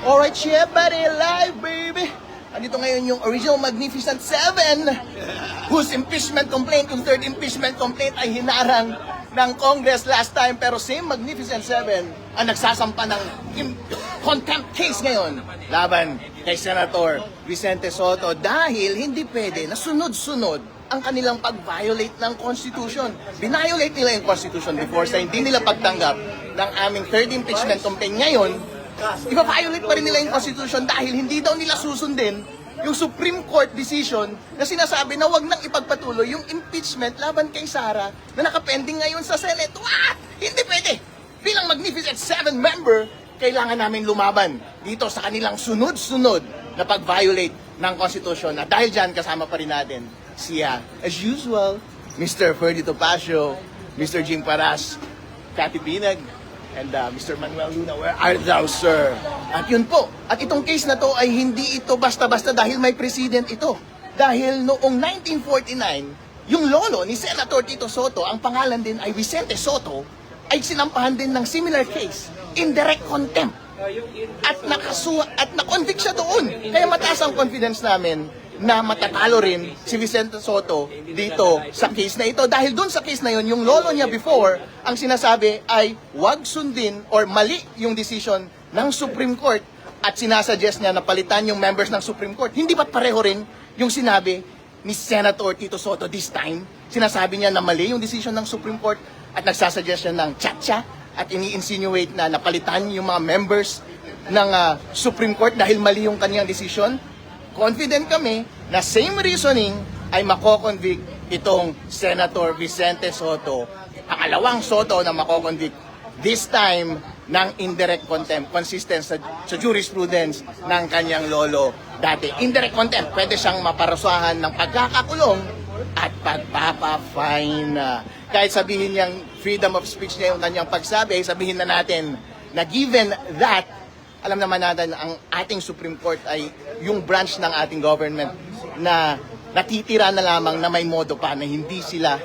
Alright, syempre, live, baby! Andito ngayon yung original Magnificent Seven, whose impeachment complaint, yung third impeachment complaint ay hinarang ng Congress last time. Pero same Magnificent Seven ang nagsasampa ng contempt case ngayon laban kay Senator Vicente Sotto dahil hindi pwede na sunod-sunod ang kanilang pag-violate ng Constitution. Binviolate nila yung Constitution before sa hindi nila pagtanggap ng aming third impeachment complaint. Ngayon, iba-violate pa rin nila yung Constitution dahil hindi daw nila susundin yung Supreme Court decision na sinasabi na wag nang ipagpatuloy yung impeachment laban kay Sara na nakapending ngayon sa Senate. What? Hindi pwede! Bilang Magnificent Seven member, kailangan namin lumaban dito sa kanilang sunod-sunod na pag-violate ng Constitution. At dahil dyan, kasama pa rin natin siya, as usual, Mr. Ferdy Topacio, Mr. Jim Paras, Cathy Binag, and Mr. Manuel Luna. Where are thou, sir? At yun po. At itong case na to ay hindi ito basta-basta dahil may president ito. Dahil noong 1949, yung lolo ni Senator Tito Sotto, ang pangalan din ay Vicente Sotto, ay sinampahan din ng similar case, indirect contempt. At na-convict siya doon. Kaya mataas ang confidence namin na matatalo rin si Vicente Sotto dito sa case na ito. Dahil doon sa case na yun, yung lolo niya before, ang sinasabi ay wag sundin or mali yung decision ng Supreme Court at sinasuggest niya na palitan yung members ng Supreme Court. Hindi ba't pareho rin yung sinabi ni Senator Tito Sotto this time? Sinasabi niya na mali yung decision ng Supreme Court at nagsasuggest siya ng tsa-tsa at ini-insinuate na napalitan yung mga members ng Supreme Court dahil mali yung kanyang decision. Confident kami na same reasoning ay mako-convict itong Senator Vicente Sotto. Pangalawang Sotto na mako-convict, this time ng indirect contempt, consistent sa jurisprudence ng kanyang lolo dati. Indirect contempt, pwede siyang maparusahan ng pagkakakulong at pagpapa-fine. Kahit sabihin niyang freedom of speech niya yung kanyang pagsabi, sabihin na natin na given that, alam naman natin ang ating Supreme Court ay yung branch ng ating government na natitira na lamang na may modo pa na hindi sila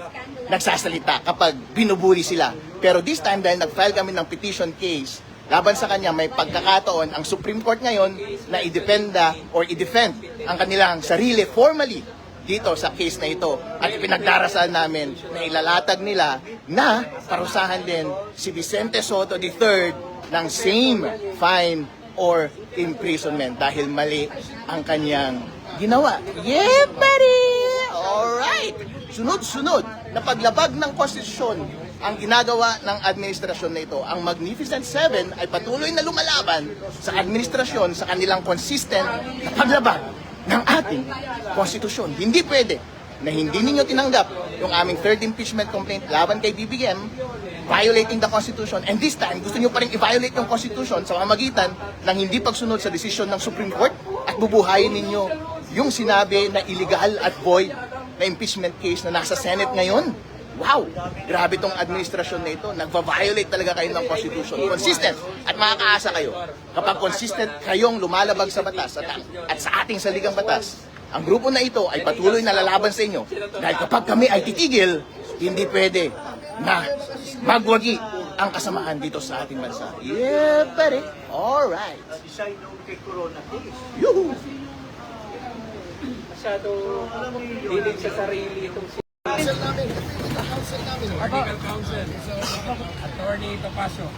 nagsasalita kapag binubuli sila. Pero this time dahil nag-file kami ng petition case laban sa kanya, may pagkakataon ang Supreme Court ngayon na i-defenda or i-defend ang kanilang sarili formally dito sa case na ito. At ipinagdarasal namin na ilalatag nila na parusahan din si Vicente Sotto III ng same fine or imprisonment dahil mali ang kanyang ginawa. Yeah, buddy! Alright! Sunod-sunod na paglabag ng konstitusyon ang ginagawa ng administrasyon na ito. Ang Magnificent Seven ay patuloy na lumalaban sa administrasyon sa kanilang consistent na paglabag ng ating konstitusyon. Hindi pwede na hindi ninyo tinanggap yung aming third impeachment complaint laban kay BBM, violating the Constitution, and this time gusto nyo pa rin i-violate yung Constitution sa pamamagitan ng hindi pagsunod sa desisyon ng Supreme Court at bubuhayin ninyo yung sinabi na illegal at void na impeachment case na nasa Senate ngayon. Wow! Grabe tong administrasyon na ito. Nagva-violate talaga kayo ng Constitution. Consistent. At makakaasa kayo. Kapag consistent kayong lumalabag sa batas at sa ating saligang batas, ang grupo na ito ay patuloy na lalaban sa inyo. Dahil kapag kami ay titigil, hindi pwede na magwagi ang kasamaan dito sa ating bansa. Yeah, buddy. Alright. Design nung kay Corona case. Yuhu! Masyado dilig sa sarili itong Council namin. Council namin. Legal Counsel. Attorney Topacio.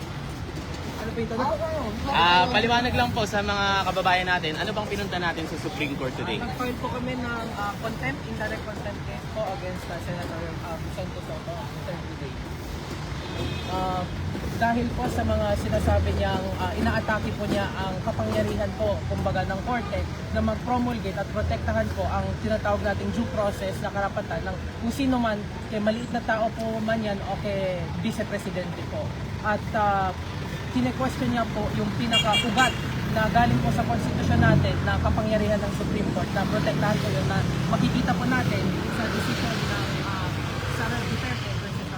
Ano pa yung tanong? Paliwanag lang po sa mga kababayan natin, ano bang pinunta natin sa Supreme Court today? Nag-file po kami ng contempt, indirect contempt case po against Senator Vicente Sotto, Mr. Today. Dahil po sa mga sinasabi niyang inaatake po niya ang kapangyarihan po, kumbaga ng korte, na mag-promulgate at protektahan po ang tinatawag nating due process na karapatan ng kung sino man, kay maliit na tao po man yan o kay vice-presidente po. At kine-question niya po yung pinaka-ugat na galing po sa konstitusyon natin na kapangyarihan ng Supreme Court na protektahan po yun na makikita po natin sa decision ng Sara Duterte versus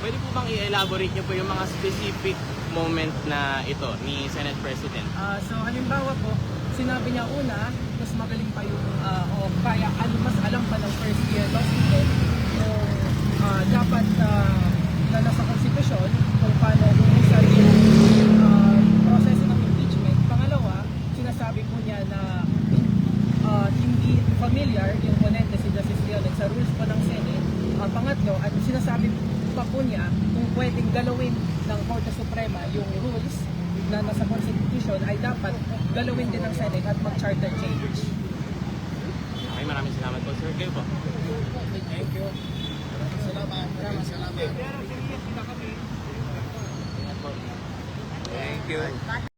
Pwede po bang i-elaborate niyo po yung mga specific moment na ito ni Senate President? So halimbawa po, sinabi niya una, mas magaling pa yung o kaya mas alam pa ng first year law student yung dapat na nasa konstitusyon kung paano umisan yung process sinasabi pa po niya kung pwedeng galawin ng Korte Suprema yung rules na nasa Constitution ay dapat galawin din ng Senate at mag-charter change. Okay, maraming salamat po, sir. Kayo po. Thank you. Salamat. Salamat. Ingat po. Thank you.